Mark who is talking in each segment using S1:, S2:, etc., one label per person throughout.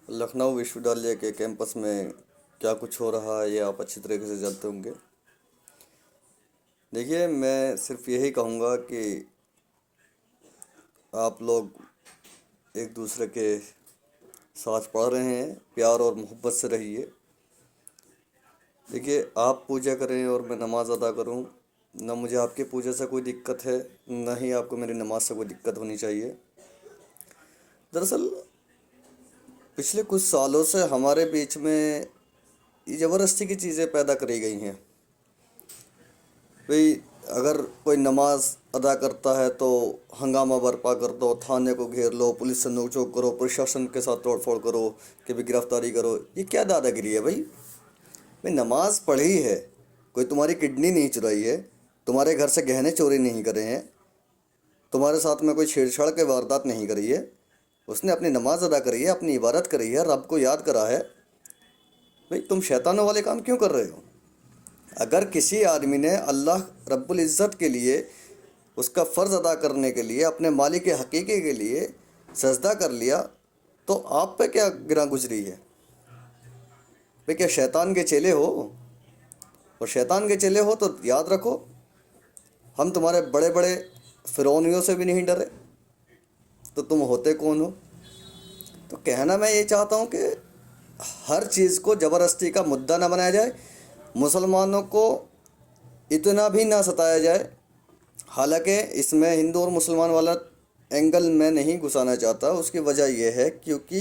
S1: लखनऊ विश्वविद्यालय के कैंपस में क्या कुछ हो रहा है ये आप अच्छी तरीके से जानते होंगे। देखिए, मैं सिर्फ यही कहूँगा कि आप लोग एक दूसरे के साथ पढ़ रहे हैं, प्यार और मोहब्बत से रहिए। देखिए, आप पूजा करें और मैं नमाज़ अदा करूं, ना मुझे आपकी पूजा से कोई दिक्कत है, ना ही आपको मेरी नमाज से कोई दिक्कत होनी चाहिए। दरअसल पिछले कुछ सालों से हमारे बीच में ये ज़बरदस्ती की चीज़ें पैदा करी गई हैं। भाई, अगर कोई नमाज अदा करता है तो हंगामा बर्पा कर दो, थाने को घेर लो, पुलिस से नोक-झोंक करो, प्रशासन के साथ तोड़-फोड़ करो, कि भी गिरफ्तारी करो। ये क्या दादागिरी है भाई नमाज पढ़ी है, कोई तुम्हारी किडनी नहीं चुराई है, तुम्हारे घर से गहने चोरी नहीं करे हैं, तुम्हारे साथ में कोई छेड़छाड़ के वारदात नहीं करी है। उसने अपनी नमाज अदा करी है, अपनी इबादत करी है, रब को याद करा है। भाई, तुम शैतानों वाले काम क्यों कर रहे हो? अगर किसी आदमी ने अल्लाह रब्बुल इज़्ज़त के लिए, उसका फ़र्ज़ अदा करने के लिए, अपने मालिक हकीकी के लिए सजदा कर लिया, तो आप पे क्या गिरा गुजरी है? भाई, क्या शैतान के चेले हो? और शैतान के चेले हो तो याद रखो, हम तुम्हारे बड़े बड़े फ़िरौनियों से भी नहीं डरे, तो तुम होते कौन हो? तो कहना मैं ये चाहता हूँ कि हर चीज़ को ज़बरदस्ती का मुद्दा ना बनाया जाए, मुसलमानों को इतना भी ना सताया जाए। हालांकि इसमें हिंदू और मुसलमान वाला एंगल मैं नहीं घुसाना चाहता। उसकी वजह यह है क्योंकि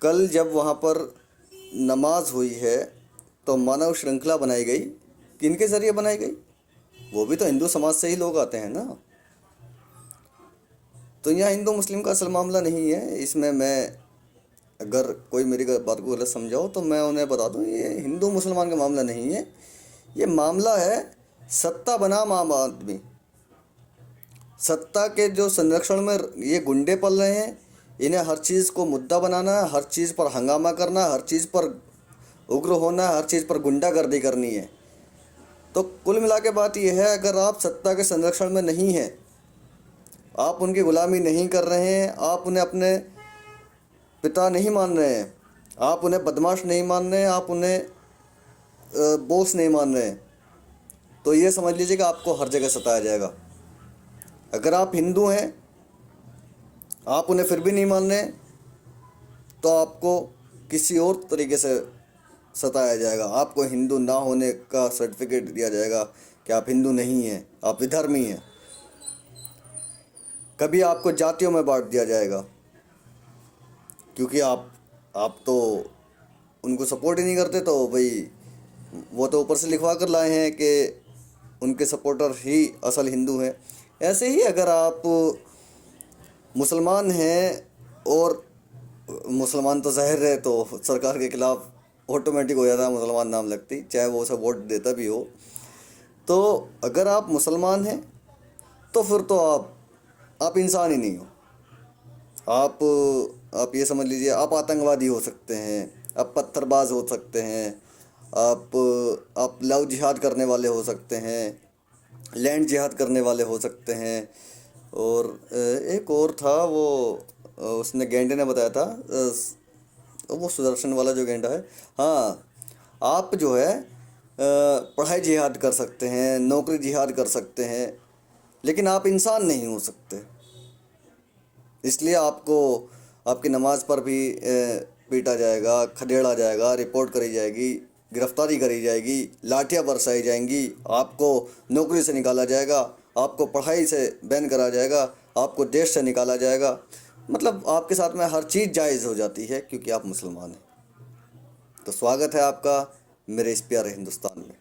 S1: कल जब वहाँ पर नमाज हुई है तो मानव श्रृंखला बनाई गई। किनके ज़रिए बनाई गई? वो भी तो हिंदू समाज से ही लोग आते हैं ना। तो यहाँ हिंदू मुस्लिम का असल मामला नहीं है। इसमें मैं, अगर कोई मेरी बात को गलत समझाओ तो मैं उन्हें बता दूं, ये हिंदू मुसलमान का मामला नहीं है। ये मामला है सत्ता बनाम आम आदमी। सत्ता के जो संरक्षण में ये गुंडे पल रहे हैं, इन्हें हर चीज़ को मुद्दा बनाना है, हर चीज़ पर हंगामा करना, हर चीज़ पर उग्र होना, हर चीज़ पर गुंडागर्दी करनी है। तो कुल मिला के बात यह है, अगर आप सत्ता के संरक्षण में नहीं हैं, आप उनकी गुलामी नहीं कर रहे हैं, आप उन्हें अपने पिता नहीं मान रहे हैं, आप उन्हें बदमाश नहीं मान रहे हैं, आप उन्हें बॉस नहीं मान रहे हैं, तो ये समझ लीजिए कि आपको हर जगह सताया जाएगा। अगर आप हिंदू हैं, आप उन्हें फिर भी नहीं मान रहे, तो आपको किसी और तरीके से सताया जाएगा। आपको हिंदू ना होने का सर्टिफिकेट दिया जाएगा कि आप हिंदू नहीं हैं, आप विधर्मी हैं। कभी आपको जातियों में बांट दिया जाएगा क्योंकि आप तो उनको सपोर्ट ही नहीं करते। तो भाई, वो तो ऊपर से लिखवा कर लाए हैं कि उनके सपोर्टर ही असल हिंदू हैं। ऐसे ही अगर आप मुसलमान हैं और मुसलमान तो ज़ाहिर है तो सरकार के ख़िलाफ़ ऑटोमेटिक हो जाता है मुसलमान नाम लगती, चाहे वो उसे वोट देता भी हो। तो अगर आप मुसलमान हैं तो फिर तो आप इंसान ही नहीं हो। आप ये समझ लीजिए, आप आतंकवादी हो सकते हैं, आप पत्थरबाज हो सकते हैं, आप लव जिहाद करने वाले हो सकते हैं, लैंड जिहाद करने वाले हो सकते हैं। और एक और था, वो उसने गेंडे ने बताया था, वो सुदर्शन वाला जो गेंडा है। हाँ, आप जो है पढ़ाई जिहाद कर सकते हैं, नौकरी जिहाद कर सकते हैं, लेकिन आप इंसान नहीं हो सकते। इसलिए आपको आपकी नमाज पर भी पीटा जाएगा, खदेड़ा जाएगा, रिपोर्ट करी जाएगी, गिरफ्तारी करी जाएगी, लाठियाँ बरसाई जाएंगी, आपको नौकरी से निकाला जाएगा, आपको पढ़ाई से बैन करा जाएगा, आपको देश से निकाला जाएगा। मतलब आपके साथ में हर चीज़ जायज़ हो जाती है क्योंकि आप मुसलमान हैं। तो स्वागत है आपका मेरे इस प्यारे हिंदुस्तान में।